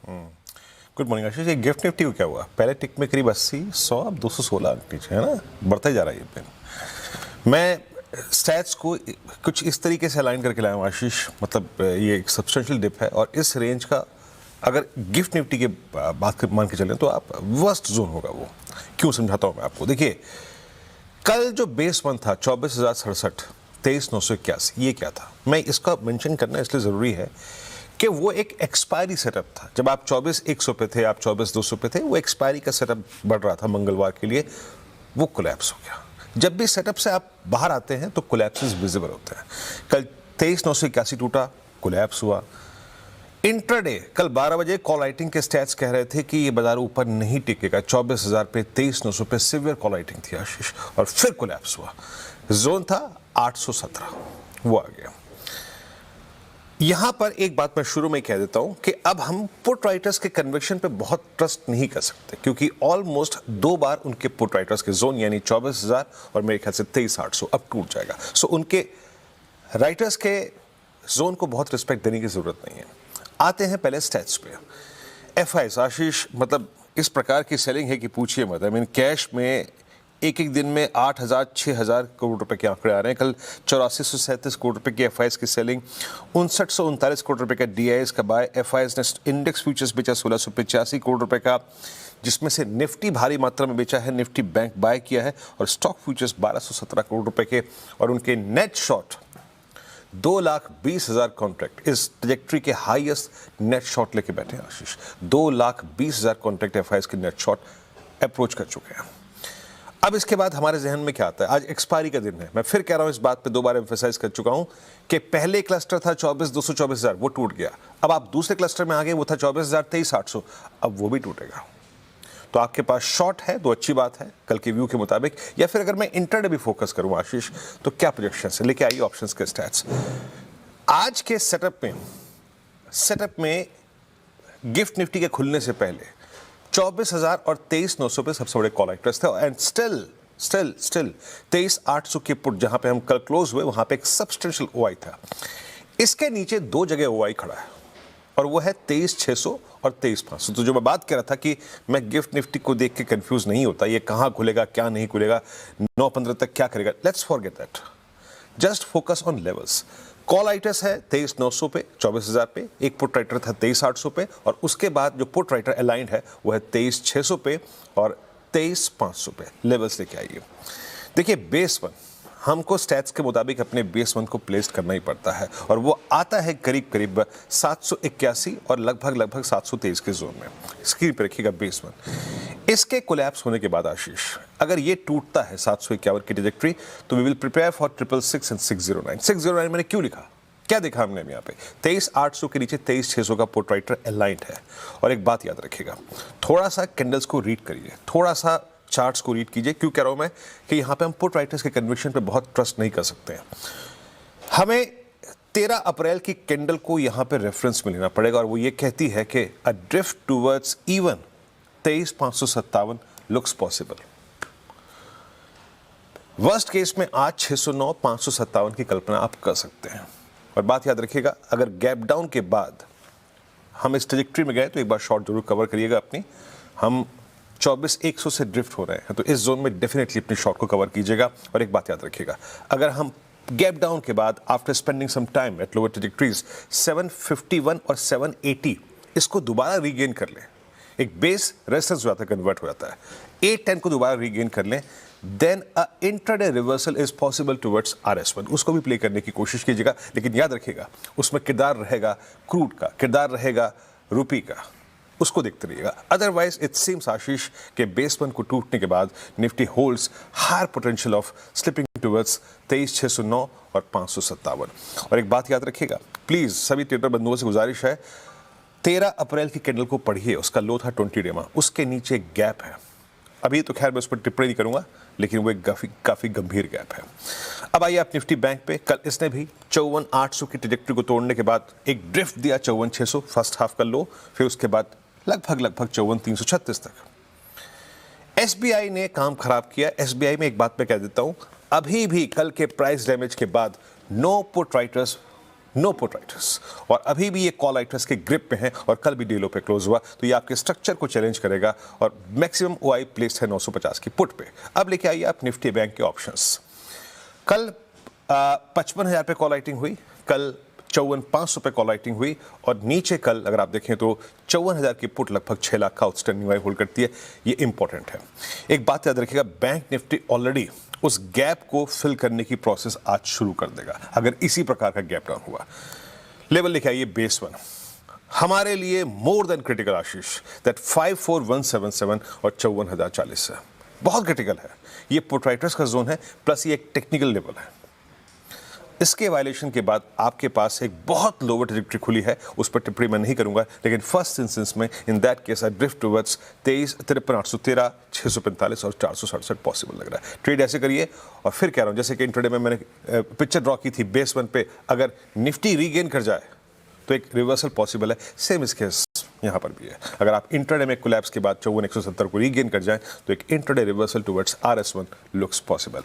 Good morning आशीष। ये gift Nifty को क्या हुआ? पहले टिक में करीब 80, 100, अब 216 अंक नीचे है ना, बढ़ता ही जा रहा है ये पेन। मैं स्टैट्स को कुछ इस तरीके से अलाइन करके लाया हूँ आशीष, मतलब ये एक सब्सटेंशियल डिप है और इस रेंज का अगर गिफ्ट निफ्टी के बात मान के चलें तो आप वर्स्ट जोन होगा वो। क्यों समझाता हूँ मैं आपको। देखिए, कल जो बेस वन था 24,067, 23,981, ये क्या था? मैं इसका मेंशन करना इसलिए ज़रूरी है कि वो एक एक्सपायरी सेटअप था। जब आप 24,100 पे थे, आप 24,200 पे थे, वो एक्सपायरी का सेटअप बढ़ रहा था मंगलवार के लिए, वो कोलैप्स हो गया। जब भी सेटअप से आप बाहर आते हैं तो कोलैप्सेस विजिबल होते हैं। कल 23,981 टूटा, कोलैप्स हुआ। इंट्राडे कल 12 बजे कॉल राइटिंग के स्टैट्स कह रहे थे कि ये बाजार ऊपर नहीं टिकेगा। 24,000 पे, 23,900 पे सिवियर कॉल राइटिंग थी आशीष, और फिर कोलैप्स हुआ। जोन था 817, वो आ गया। यहां पर एक बात मैं शुरू में कह देता हूं कि अब हम पुट राइटर्स के कन्विक्शन पे बहुत ट्रस्ट नहीं कर सकते, क्योंकि ऑलमोस्ट 2 बार उनके पुट राइटर्स के जोन यानी 24,000 और मेरे ख्याल से 23,800 अब टूट जाएगा। सो उनके राइटर्स के जोन को बहुत रिस्पेक्ट देने की जरूरत नहीं है। आते हैं पहले स्टैट्स पे। एफआईएस आशीष, मतलब इस प्रकार की सेलिंग है कि पूछिए मत। आई मीन कैश में एक एक दिन में 8,000 6,000 करोड़ रुपए के आंकड़े आ रहे हैं। कल 8437 करोड़ रुपए की एफआईएस की सेलिंग, 5939 करोड़ रुपए का डीआईएस का बाय। एफआईएस ने इंडेक्स फ्यूचर्स बेचा 1685 करोड़ रुपए का, जिसमें से निफ्टी भारी मात्रा में बेचा है, निफ्टी बैंक बाय किया है, और स्टॉक फ्यूचर्स 1217 करोड़ रुपए के। और उनके नेट शॉर्ट 2,20,000 कॉन्ट्रैक्ट, इस ट्रैजेक्टरी के हाईएस्ट नेट शॉर्ट लेके बैठे हैं आशीष। 2,20,000 कॉन्ट्रैक्ट एफआईएस के नेट शॉर्ट अप्रोच कर चुके हैं। अब इसके बाद हमारे जहन में क्या आता है? आज एक्सपायरी का दिन है। मैं फिर कह रहा हूं, इस बात पे 2 बार एम्फेसाइज कर चुका हूं कि पहले क्लस्टर था 24,200, 24,000, वो टूट गया। अब आप दूसरे क्लस्टर में आ गए, वो था 24,000, 23,800, अब वो भी टूटेगा। तो आपके पास शॉर्ट है तो अच्छी बात है कल के व्यू के मुताबिक। या फिर अगर मैं इंटरडे भी फोकस करूं आशीष, तो क्या प्रोजेक्शन है? लेके आइए ऑप्शंस के स्टैट्स। आज के सेटअप में गिफ्ट निफ्टी के खुलने से पहले 24,000 और 23,900 पे सबसे बड़े कॉल राइटर्स थे, एंड स्टिल 23,800 के पुट जहां पे हम कल क्लोज हुए, वहां पे एक सब्सटेंशियल ओआई था। इसके नीचे 2 जगह ओआई खड़ा है, और वो है 23,600 और 23,500। तो जो मैं बात कर रहा था कि मैं गिफ्ट निफ्टी को देख के कंफ्यूज नहीं होता, ये कहां खुलेगा, क्या नहीं खुलेगा, 9:15 तक क्या करेगा, let's forget that. Just focus on levels. Call writers है 23,900 पे, 24,000 पे, एक पुट राइटर था 23,800 पे, और उसके बाद जो पुट राइटर अलाइंड है वो है 23,600 पे और 23,500 पे। लेवल्स लेके आइए। देखिए, बेस वन हमको स्टैट्स के मुताबिक अपने बेस वन को प्लेस करना ही पड़ता है, और वो आता है करीब करीब 781 और लगभग 723 के जोन में। स्क्रीन पे रखिएगा बेस वन। इसके कोलैप्स होने के बाद आशीष, अगर ये टूटता है 751 की ट्रैजेक्टरी, तो we will prepare for 666 and 609। 609 मैंने क्यों लिखा, क्या देखा हमने यहाँ पे? 23,800 के नीचे 23,600 का पुट राइटर अलाइंड है। और एक बात याद रखिएगा, थोड़ा सा कैंडल्स को रीड करिए, थोड़ा सा चार्ट्स को रीड कीजिए। क्यों कह रहा हूं मैं कि यहां पे हम पुट राइटर्स के कन्विक्शन पे बहुत ट्रस्ट नहीं कर सकते हैं। हमें 13 अप्रैल की कैंडल को यहां पे रेफरेंस में लेना पड़ेगा, और वो ये कहती है कि अ drift towards even 23,557 looks possible. Worst case में आज 609, 557 की कल्पना आप कर सकते हैं। और बात याद रखिएगा, अगर गैप डाउन के बाद हम इस ट्रैजेक्टरी में गए तो एक बार शॉर्ट जरूर कवर करिएगा अपनी। हम 24,100 से ड्रिफ्ट हो रहे हैं, तो इस जोन में डेफिनेटली अपनी शॉर्ट को कवर कीजिएगा। और एक बात याद रखिएगा, अगर हम गैप डाउन के बाद after spending some time at lower trajectories 751 और 780 इसको दोबारा रीगेन कर लें, एक बेस रेजिस्टेंस हो जाता है, कन्वर्ट हो जाता है, 810 को दोबारा रीगेन कर लें, then a intraday reversal is possible towards RS1। उसको भी प्ले करने की कोशिश कीजिएगा, लेकिन याद रखिएगा उसमें किरदार रहेगा क्रूड का, किरदार रहेगा रुपी का, उसको देखते रहिएगा। अदरवाइज इट सीम्स आशीष के बेस वन को टूटने के बाद Nifty holds higher potential of slipping towards 23,609 और 557। और एक बात याद रखिएगा, प्लीज सभी ट्रेडर बंधुओं से गुजारिश है, 13 अप्रैल की कैंडल को पढ़िए, उसका लो था 20 डेमा, उसके नीचे गैप है। अभी तो खैर मैं उस पर टिप्पणी नहीं करूंगा, लेकिन वो एक काफी गंभीर गैप है। अब आइए आप निफ्टी बैंक पे। कल इसने भी 54,800 की ट्रैजेक्टरी को तोड़ने के बाद एक ड्रिफ्ट दिया 54,600 फर्स्ट हाफ का लो, फिर उसके बाद लगभग 54,336 तक। एसबीआई ने काम खराब किया। एसबीआई में एक बात मैं कह देता हूं, अभी भी कल के प्राइस डैमेज के बाद know put writers know put writers, और अभी भी ये कॉल राइटर्स के ग्रिप में है और कल भी डीलो पे क्लोज हुआ, तो ये आपके स्ट्रक्चर को चैलेंज करेगा और मैक्सिमम ओआई प्लेस्ड है 950 की पुट पे। अब लेके आइए आप निफ्टी बैंक के ऑप्शंस। कल 55,000 पे कॉल राइटिंग हुई, कल 54,500 पे कॉल राइटिंग हुई, और नीचे कल अगर आप देखें तो 54,000 की पुट लगभग 6 लाख का आउटस्टैंडिंग वाई होल्ड करती है। ये इंपॉर्टेंट है। एक बात याद रखिएगा, बैंक निफ्टी ऑलरेडी उस गैप को फिल करने की प्रोसेस आज शुरू कर देगा अगर इसी प्रकार का गैप डाउन हुआ। लेवल लिखा है ये बेस 1 हमारे लिए more than critical Ashish, that 54177 और 54,040 है, बहुत क्रिटिकल है। ये पुट राइटर्स का जोन है, प्लस ये एक टेक्निकल लेवल है। इसके वायलेशन के बाद आपके पास एक बहुत लोअर ट्रैजेक्टरी खुली है, उस पर टिप्पणी मैं नहीं करूंगा, लेकिन फर्स्ट इंस्टेंस में in that case I drift towards 23,53,813, 645 और 467 पॉसिबल लग रहा है। ट्रेड ऐसे करिए, और फिर कह रहा हूं जैसे कि इंट्राडे में मैंने पिक्चर ड्रॉ की थी बेस 1 पे, अगर निफ्टी रीगेन कर जाए तो एक रिवर्सल पॉसिबल है। सेम इस केस यहां पर भी है, अगर आप इंट्राडे में कोलैप्स के बाद 54,170 को रीगेन कर जाएं तो एक intraday reversal towards RS1 looks possible.